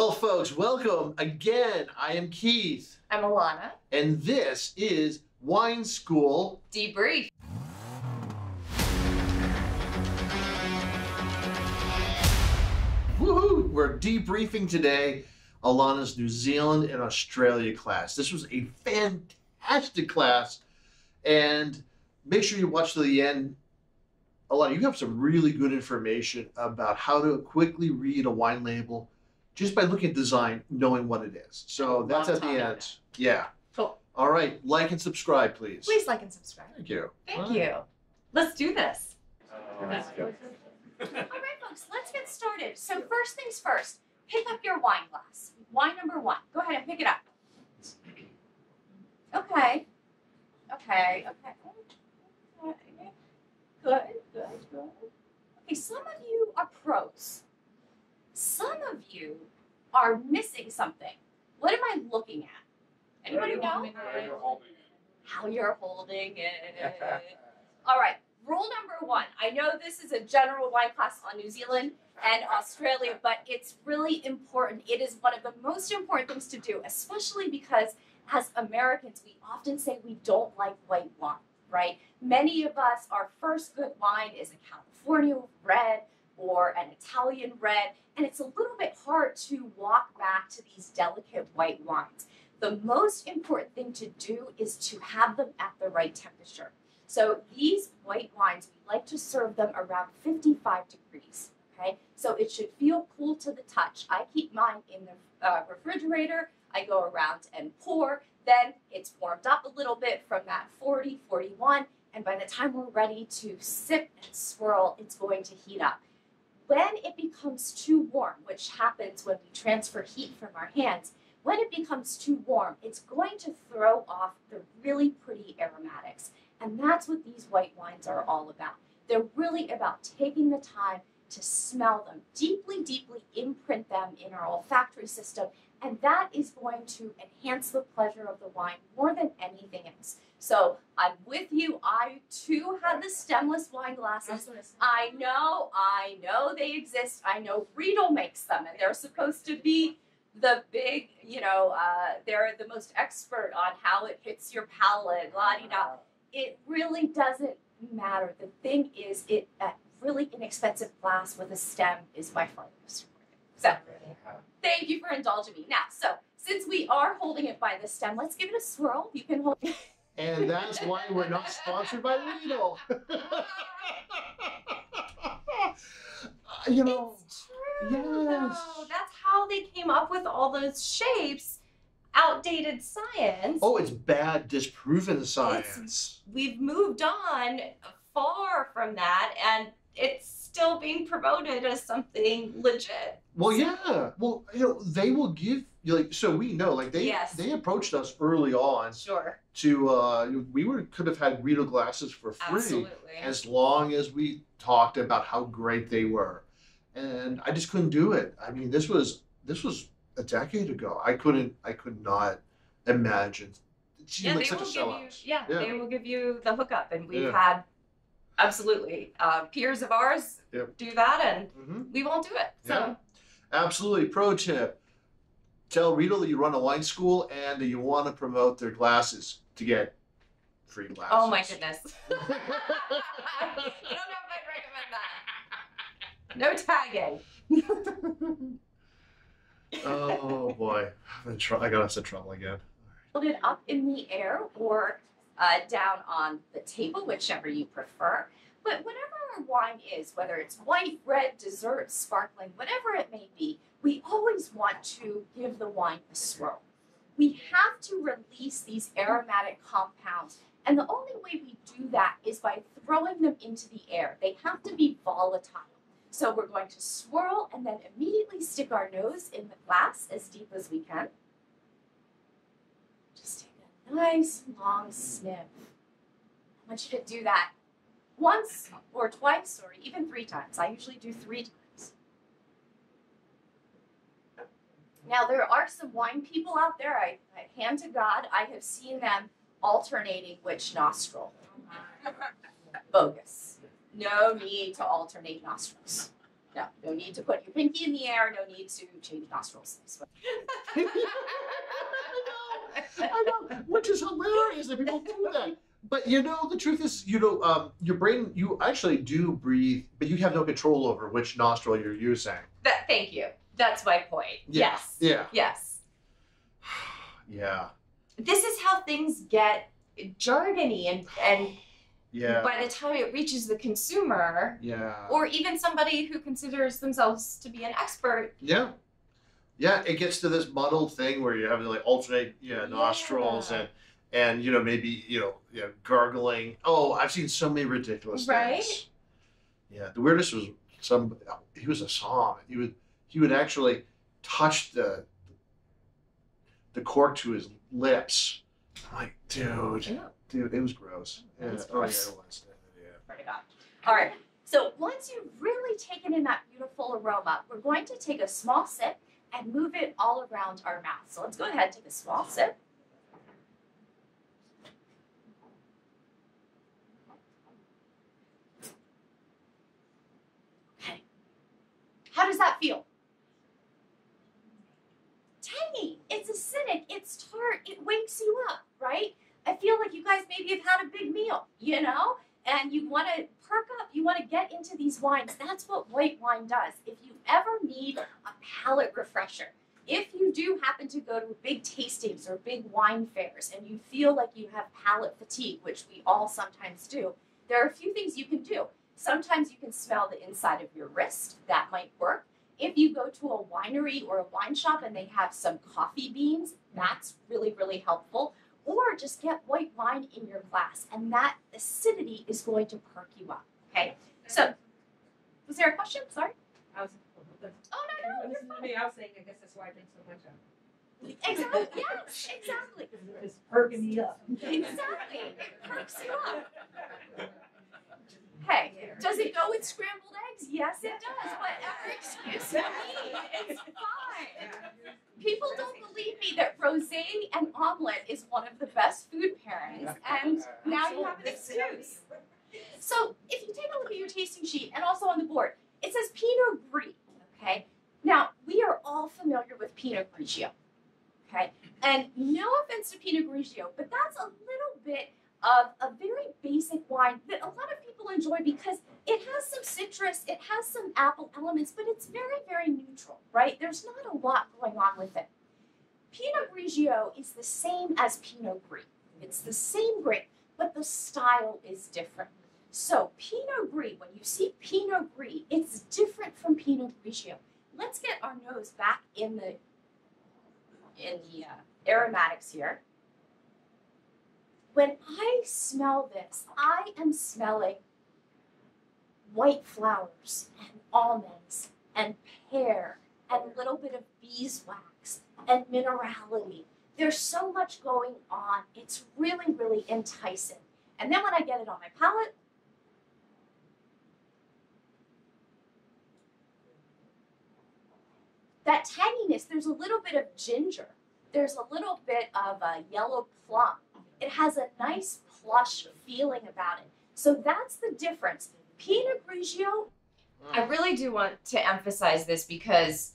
Well, folks, welcome again. I am Keith. I'm Alana. And this is Wine School Debrief. Woohoo! We're debriefing today Alana's New Zealand and Australia class. This was a fantastic class. And make sure you watch to the end. Alana, you have some really good information about how to quickly read a wine label just by looking at design, knowing what it is. So that's at the end. Yeah. Cool. All right. Like and subscribe, please. Please like and subscribe. Thank you. Thank you. Let's do this. All right, folks, let's get started. So first things first, pick up your wine glass. Wine number one. Go ahead and pick it up. Okay. Okay. Good. Okay, some of you are pros. Some of you are missing something. What am I looking at? Anybody know? How you're holding it. All right, rule number one. I know this is a general wine class on New Zealand and Australia, but it's really important. It is one of the most important things to do, especially because as Americans, we often say we don't like white wine, right? Many of us, our first good wine is a California red or an Italian red, and it's a little bit hard to walk back to these delicate white wines. The most important thing to do is to have them at the right temperature. So these white wines, we like to serve them around 55 degrees, okay? So it should feel cool to the touch. I keep mine in the refrigerator. I go around and pour. Then it's warmed up a little bit from that 40, 41, and by the time we're ready to sip and swirl, it's going to heat up. When it becomes too warm, which happens when we transfer heat from our hands, when it becomes too warm, it's going to throw off the really pretty aromatics. And that's what these white wines are all about. They're really about taking the time to smell them, deeply, deeply imprint them in our olfactory system, and that is going to enhance the pleasure of the wine more than anything else. So I'm with you. I too have the stemless wine glasses. I know they exist. I know Rita makes them, and they're supposed to be the big, they're the most expert on how it hits your palate, la-di-da. It really doesn't matter. The thing is, a really inexpensive glass with a stem is by far the most important. So thank you for indulging me. Now, so since we are holding it by the stem, let's give it a swirl. You can hold it. And that's why we're not sponsored by Rita. It's true. Yes. Though. That's how they came up with all those shapes. Outdated science. Oh, it's bad, disproven science. We've moved on far from that, and it's still being promoted as something legit. Well, yeah. Well, they will give so we know, they approached us early on. Sure. To could have had Rita glasses for free. Absolutely. As long as we talked about how great they were, and I just couldn't do it. I mean, this was a decade ago. I could not imagine. Yeah, they will give you the hookup, and we've had absolutely peers of ours do that, and we won't do it. So absolutely. Pro tip: tell Rita that you run a wine school and that you want to promote their glasses to get free glasses. Oh my goodness! I don't know if I'd recommend that. No tagging. Oh boy, I got us in trouble again. Hold it up in the air or down on the table, whichever you prefer. But whatever our wine is, whether it's white, red, dessert, sparkling, whatever it may be, we always want to give the wine a swirl. We have to release these aromatic compounds, and the only way we do that is by throwing them into the air. They have to be volatile. So we're going to swirl and then immediately stick our nose in the glass as deep as we can. Just take a nice long sniff. I want you to do that once or twice or even 3 times. I usually do 3 times. Now there are some wine people out there, I hand to God, I have seen them alternating which nostril. Bogus. No need to alternate nostrils. No, no need to put your pinky in the air. No need to change nostrils. I know, which is hilarious that people do that. But you know, the truth is, you know, your brain, you actually do breathe, but you have no control over which nostril you're using. Thank you. That's my point. Yeah. Yes. Yeah. Yes. Yeah. This is how things get jargony and yeah. By the time it reaches the consumer, or even somebody who considers themselves to be an expert. Yeah. Yeah, it gets to this muddled thing where you have to like alternate nostrils and you know, maybe, you know, gargling. Oh, I've seen so many ridiculous things. Yeah, the weirdest was he was a Somm. He would actually touch the cork to his lips. I'm like, dude, it was gross. It was gross. Oh, yeah, it was. Yeah. Pray to God. All right. So once you've really taken in that beautiful aroma, we're going to take a small sip and move it all around our mouth. So let's go ahead and take a small sip. Okay. How does that feel? Tangy. It's acidic. It's tart. It wakes you up, right? I feel like you guys maybe have had a big meal, you know? And you want to perk up, you want to get into these wines. That's what white wine does. If you ever need a palate refresher, if you do happen to go to big tastings or big wine fairs and you feel like you have palate fatigue, which we all sometimes do, there are a few things you can do. Sometimes you can smell the inside of your wrist. That might work. If you go to a winery or a wine shop and they have some coffee beans, that's really, really helpful. Or just get white wine in your glass, and that acidity is going to perk you up, okay? So, was there a question? Sorry? I was, oh, no, you're fine. I was saying, I guess that's why I drink so much of it. Exactly, yes, exactly. It's perking me up. Exactly, it perks you up. Hey, does it go with scrambled eggs? Yes, it does. Whatever excuse you need, it's fine. People don't believe me that rosé and omelet is one of the best food pairings, and now you have an excuse. So if you take a look at your tasting sheet and also on the board, it says Pinot Gris, okay? Now, we are all familiar with Pinot Grigio, okay? And no offense to Pinot Grigio, but that's a little bit of a very basic wine that a lot of people enjoy because it has some citrus, it has some apple elements, but it's very, very neutral, right? There's not a lot going on with it. Pinot Grigio is the same as Pinot Gris. It's the same grape, but the style is different. So Pinot Gris, when you see Pinot Gris, it's different from Pinot Grigio. Let's get our nose back in the aromatics here. When I smell this, I am smelling white flowers and almonds and pear and a little bit of beeswax and minerality. There's so much going on. It's really, really enticing. And then when I get it on my palate, that tanginess, there's a little bit of ginger. There's a little bit of a yellow plum. It has a nice plush feeling about it. So that's the difference. Pinot Grigio. I really do want to emphasize this because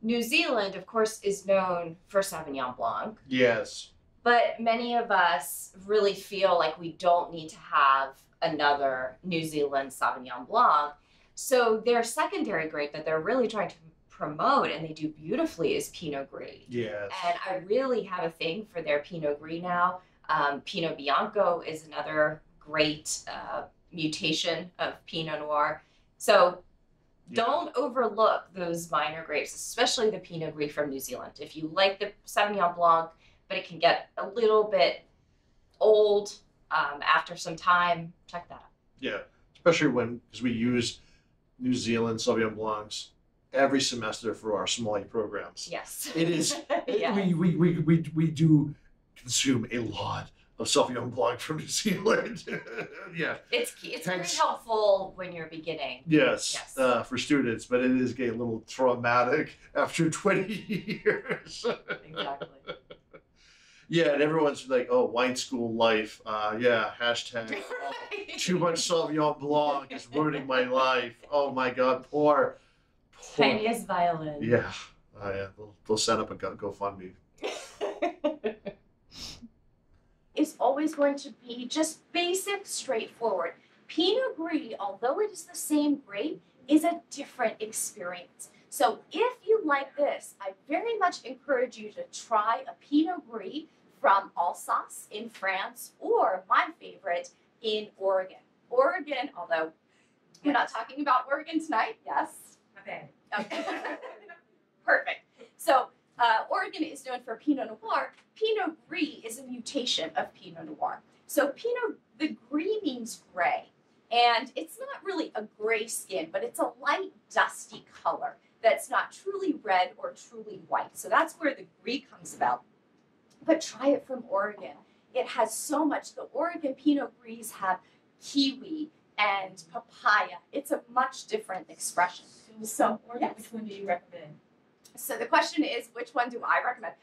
New Zealand, of course, is known for Sauvignon Blanc. Yes. But many of us really feel like we don't need to have another New Zealand Sauvignon Blanc. So their secondary grape that they're really trying to promote, and they do beautifully, is Pinot Gris. Yes. And I really have a thing for their Pinot Gris now. Pinot Bianco is another great mutation of Pinot Noir. So don't overlook those minor grapes, especially the Pinot Gris from New Zealand. If you like the Sauvignon Blanc, but it can get a little bit old after some time, check that out. Yeah, especially because we use New Zealand Sauvignon Blancs every semester for our sommelier programs. Yes. It is, yes. we do consume a lot of Sauvignon Blanc from New Zealand. Yeah. It's key. It's very helpful when you're beginning. Yes, for students, but it is getting a little traumatic after 20 years. Exactly. Yeah, and everyone's like, oh, wine school life. Yeah, hashtag. Oh, too much Sauvignon Blanc is ruining my life. Oh my God, poor. Tiniest violin. Yeah. Oh yeah, they'll set up a GoFundMe. Is always going to be just basic, straightforward. Pinot Gris, although it is the same grape, is a different experience. So if you like this, I very much encourage you to try a Pinot Gris from Alsace in France, or my favorite, in Oregon. Oregon, although we're not talking about Oregon tonight, yes? Okay. Okay. Perfect. So Oregon is known for Pinot Noir. Pinot Gris is a mutation of Pinot Noir. So the Gris means gray. And it's not really a gray skin, but it's a light, dusty color that's not truly red or truly white. So that's where the Gris comes about. But try it from Oregon. It has so much. The Oregon Pinot Gris have kiwi and papaya. It's a much different expression. So, Oregon, yes. which one do you recommend? So the question is, which one do I recommend?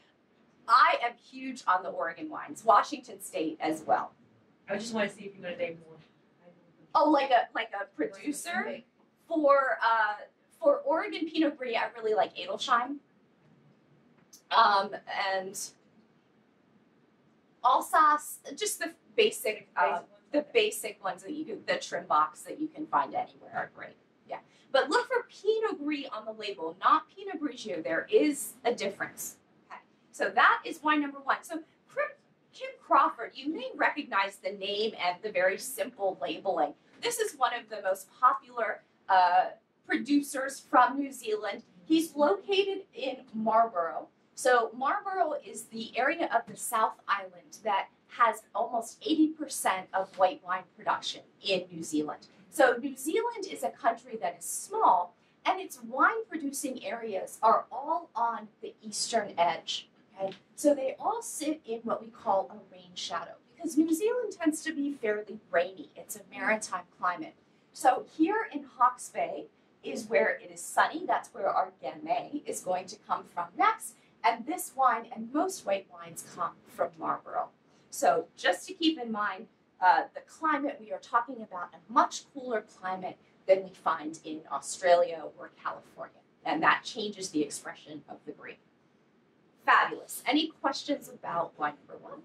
I am huge on the Oregon wines. Washington State as well. I just want to see if you're going to name more. Oh, like a producer for Oregon Pinot Gris, I really like Edelstein. And Alsace, just the basic ones that the trim box that you can find anywhere are great. Yeah, but look for Pinot Gris on the label, not Pinot Grigio. There is a difference. Okay, so that is wine number one. So Kim Crawford, you may recognize the name and the very simple labeling. This is one of the most popular producers from New Zealand. He's located in Marlborough. So Marlborough is the area of the South Island that has almost 80% of white wine production in New Zealand. So New Zealand is a country that is small, and its wine producing areas are all on the eastern edge. Okay? So they all sit in what we call a rain shadow, because New Zealand tends to be fairly rainy. It's a maritime climate. So here in Hawke's Bay is where it is sunny. That's where our Gamay is going to come from next. And this wine and most white wines come from Marlborough. So just to keep in mind, the climate, we are talking about a much cooler climate than we find in Australia or California. And that changes the expression of the grape. Fabulous. Any questions about wine number one?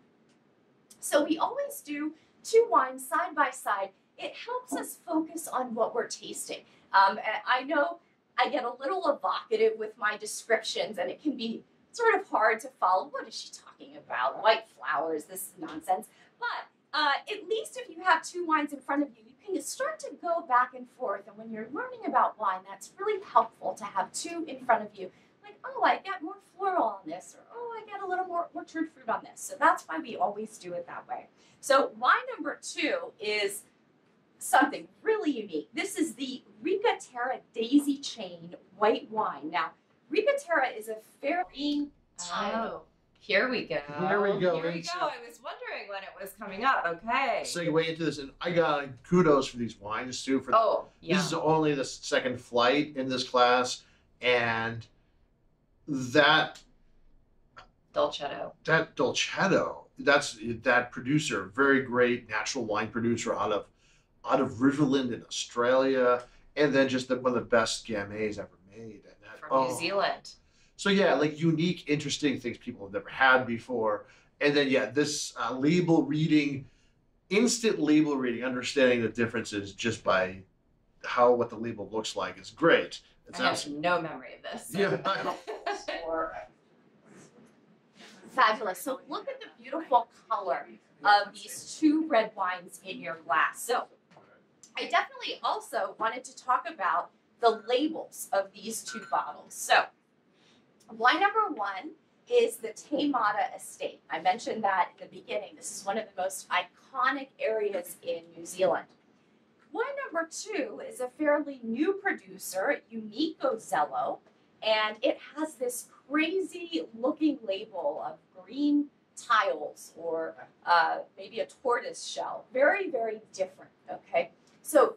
So we always do two wines side by side. It helps us focus on what we're tasting. And I know I get a little evocative with my descriptions, and it can be sort of hard to follow. What is she talking about? White flowers, this is nonsense. But at least if you have two wines in front of you, you can start to go back and forth. And when you're learning about wine, that's really helpful to have two in front of you. Like, oh, I get more floral on this, or oh, I get a little more orchard fruit on this. So that's why we always do it that way. So wine number two is something really unique. This is the Ripa Tara Daisy Chain white wine. Now, Ripa Tara is a fairly Oh, here we go. Here we go. Here we go. I was wondering when it was coming up. Okay. Segue into this, and I got kudos for these wines too. Yeah. This is only the second flight in this class, and that Dolcetto. That's that producer, very great natural wine producer out of Riverland in Australia, and then just one of the best Gamay ever made. And that, From New Zealand. So yeah, like unique, interesting things people have never had before. And then yeah, this label reading, instant label reading, understanding the differences just by what the label looks like is great. It's I have no memory of this. So. Yeah. fabulous. So look at the beautiful color of these two red wines in your glass. So I definitely also wanted to talk about the labels of these two bottles. So wine number one is the Taimata Estate. I mentioned that in the beginning. This is one of the most iconic areas in New Zealand. Wine number two is a fairly new producer, Unico Zello, and it has this crazy looking label of green tiles or maybe a tortoise shell. Very, very different, okay? So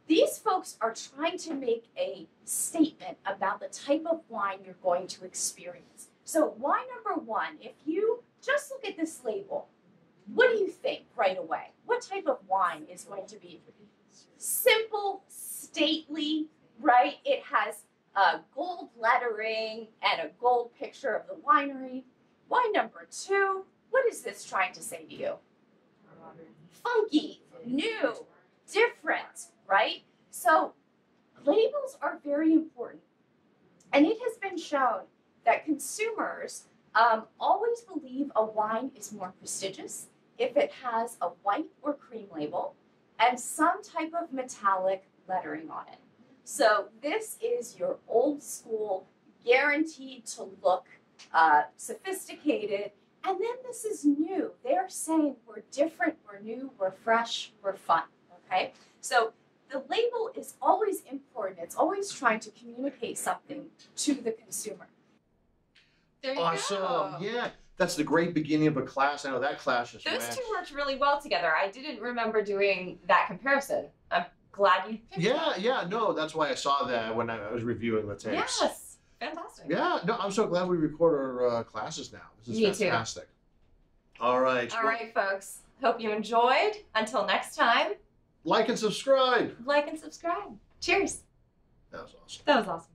these folks are trying to make a statement about the type of wine you're going to experience. So wine number one, if you just look at this label. What do you think right away? What type of wine is going to be simple, stately, right? It has gold lettering and a gold picture of the winery. Wine number 2, what is this trying to say to you? Funky, new, different, right? So labels are very important. And it has been shown that consumers always believe a wine is more prestigious if it has a white or cream label and some type of metallic lettering on it. So this is your old school, guaranteed to look sophisticated. And then this is new. They're saying we're different, we're new, we're fresh, we're fun, okay? So the label is always important. It's always trying to communicate something to the consumer. There you Awesome. go. Yeah. That's the great beginning of a class. I know that class is Those two worked really well together. I didn't remember doing that comparison. I'm glad you picked that. Yeah, no, that's why I saw that when I was reviewing the tapes. Yes. Fantastic. Yeah, no, I'm so glad we record our classes now. This is Me too. fantastic. All right. All right, folks. Hope you enjoyed. Until next time, Like and subscribe. like and subscribe. Cheers. That was awesome. That was awesome.